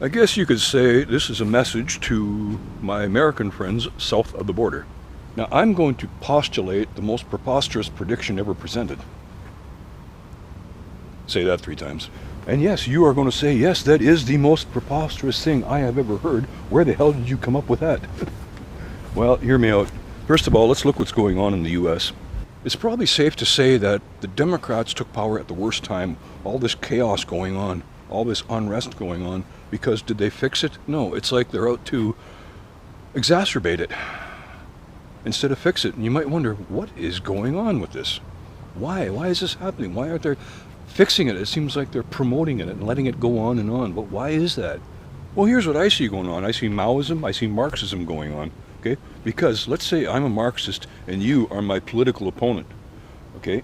I guess you could say this is a message to my American friends south of the border. Now, I'm going to postulate the most preposterous prediction ever presented. Say that 3 times. And yes, you are going to say, yes, that is the most preposterous thing I have ever heard. Where the hell did you come up with that? Well, hear me out. First of all, let's look what's going on in the U.S. It's probably safe to say that the Democrats took power at the worst time. All this chaos going on, all this unrest going on, because did they fix it? No, it's like they're out to exacerbate it instead of fix it. And you might wonder, what is going on with this? Why? Why is this happening? Why aren't they fixing it? It seems like they're promoting it and letting it go on and on. But why is that? Well, here's what I see going on. I see Maoism, I see Marxism going on. Okay? Because let's say I'm a Marxist and you are my political opponent. Okay?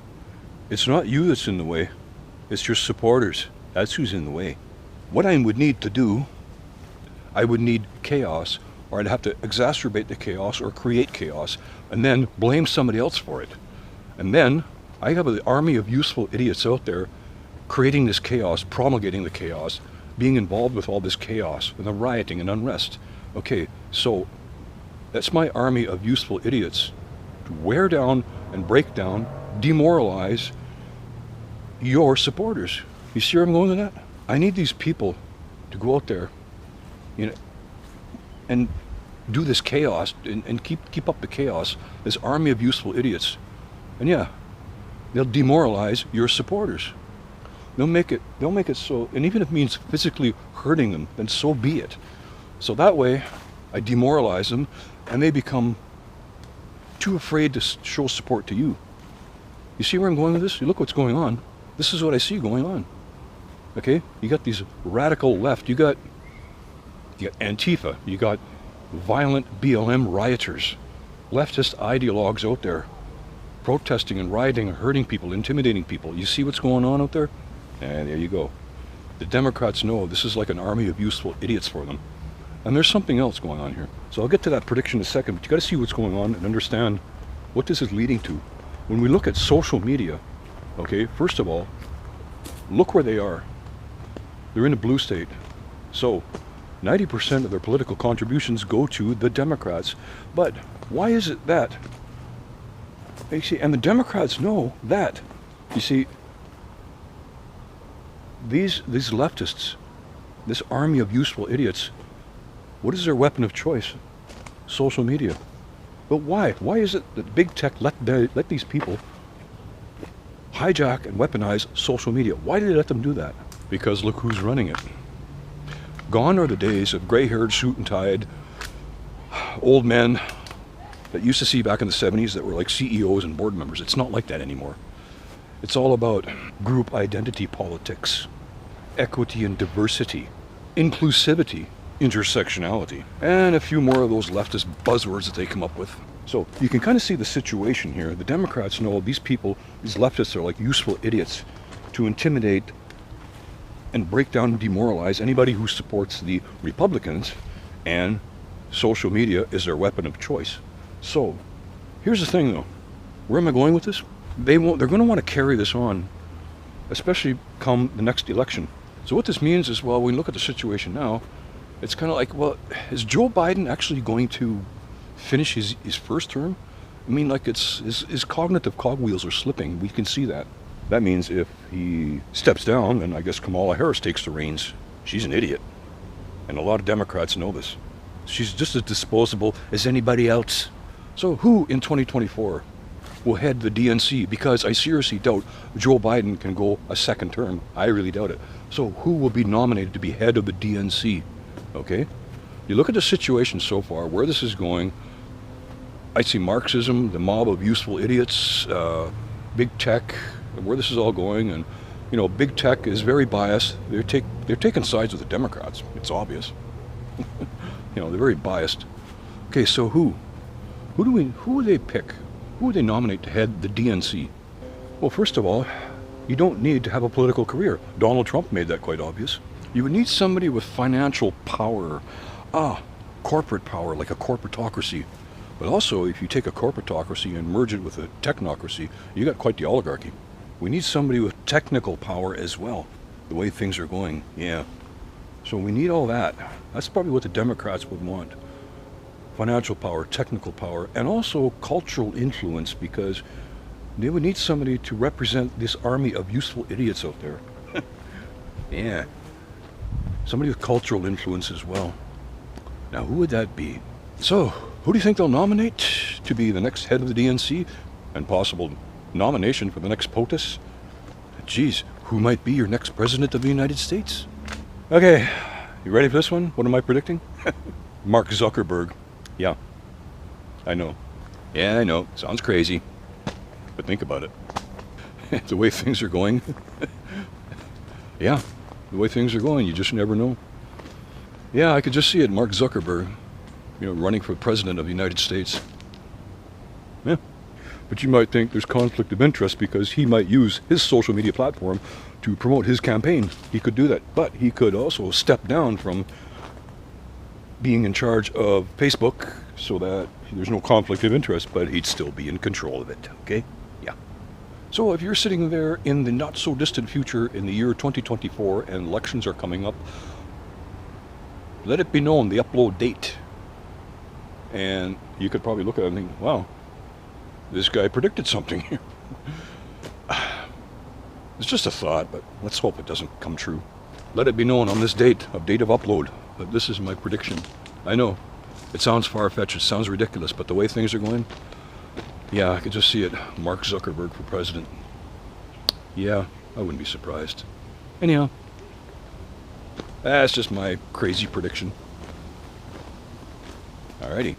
It's not you that's in the way. It's your supporters. That's who's in the way. What I would need to do, I would need chaos, or I'd have to exacerbate the chaos or create chaos, and then blame somebody else for it. And then I have an army of useful idiots out there creating this chaos, promulgating the chaos, being involved with all this chaos and the rioting and unrest. Okay, so that's my army of useful idiots to wear down and break down, demoralize your supporters. You see where I'm going with that? I need these people to go out there, and do this chaos and keep up the chaos. This army of useful idiots, and yeah, they'll demoralize your supporters. They'll make it so, and even if it means physically hurting them, then so be it. So that way, I demoralize them, and they become too afraid to show support to you. You see where I'm going with this? You look what's going on. This is what I see going on. Okay, you got these radical left, you got Antifa, you got violent BLM rioters, leftist ideologues out there, protesting and rioting and hurting people, intimidating people. You see what's going on out there? And there you go. The Democrats know this is like an army of useful idiots for them. And there's something else going on here. So I'll get to that prediction in a second, but you got to see what's going on and understand what this is leading to. When we look at social media, okay, first of all, look where they are. They're in a blue state. So 90% of their political contributions go to the Democrats. But why is it that? You see, and the Democrats know that. You see, these leftists, this army of useful idiots, what is their weapon of choice? Social media. But why? Why is it that big tech let these people hijack and weaponize social media? Why did they let them do that? Because look who's running it. Gone are the days of gray-haired, suit-and-tied old men that you used to see back in the 70s that were like CEOs and board members. It's not like that anymore. It's all about group identity politics, equity and diversity, inclusivity, intersectionality, and a few more of those leftist buzzwords that they come up with. So you can kind of see the situation here. The Democrats know these people, these leftists, are like useful idiots to intimidate and break down and demoralize anybody who supports the Republicans, and social media is their weapon of choice. So here's the thing though, where am I going with this? They're going to want to carry this on, especially come the next election. So what this means is, well, when we look at the situation now, it's kind of like, well, is Joe Biden actually going to finish his first term? I mean, like, his cognitive cogwheels are slipping. We can see that. That means if he steps down, then I guess Kamala Harris takes the reins. She's an idiot. And a lot of Democrats know this. She's just as disposable as anybody else. So who in 2024 will head the DNC? Because I seriously doubt Joe Biden can go a second term. I really doubt it. So who will be nominated to be head of the DNC? Okay? You look at the situation so far, where this is going. I see Marxism, the mob of useful idiots, big tech, where this is all going. And big tech is very biased. They're taking sides with the Democrats. It's obvious. They're very biased. Okay, so who will they pick? Who would they nominate to head the DNC? Well, first of all, you don't need to have a political career. Donald Trump made that quite obvious. You would need somebody with financial power, corporate power, like a corporatocracy. But also, if you take a corporatocracy and merge it with a technocracy, you got quite the oligarchy. We need somebody with technical power as well, the way things are going, yeah. So we need all that. That's probably what the Democrats would want. Financial power, technical power, and also cultural influence, because they would need somebody to represent this army of useful idiots out there. Yeah. Somebody with cultural influence as well. Now, who would that be? So, who do you think they'll nominate to be the next head of the DNC and possible nomination for the next POTUS? Geez, who might be your next president of the United States? Okay, you ready for this one? What am I predicting? Mark Zuckerberg. Yeah, I know. Yeah, I know. Sounds crazy. But think about it. The way things are going. Yeah, the way things are going, you just never know. Yeah, I could just see it. Mark Zuckerberg, running for president of the United States. Yeah. But you might think there's conflict of interest because he might use his social media platform to promote his campaign. He could do that. But he could also step down from being in charge of Facebook so that there's no conflict of interest, but he'd still be in control of it. Okay? Yeah. So if you're sitting there in the not so distant future in the year 2024 and elections are coming up, let it be known the upload date. And you could probably look at it and think, wow, this guy predicted something here. It's just a thought, but let's hope it doesn't come true. Let it be known on this date of upload that this is my prediction. I know, it sounds far-fetched, it sounds ridiculous, but the way things are going, yeah, I could just see it. Mark Zuckerberg for president. Yeah, I wouldn't be surprised. Anyhow, that's just my crazy prediction. Alrighty.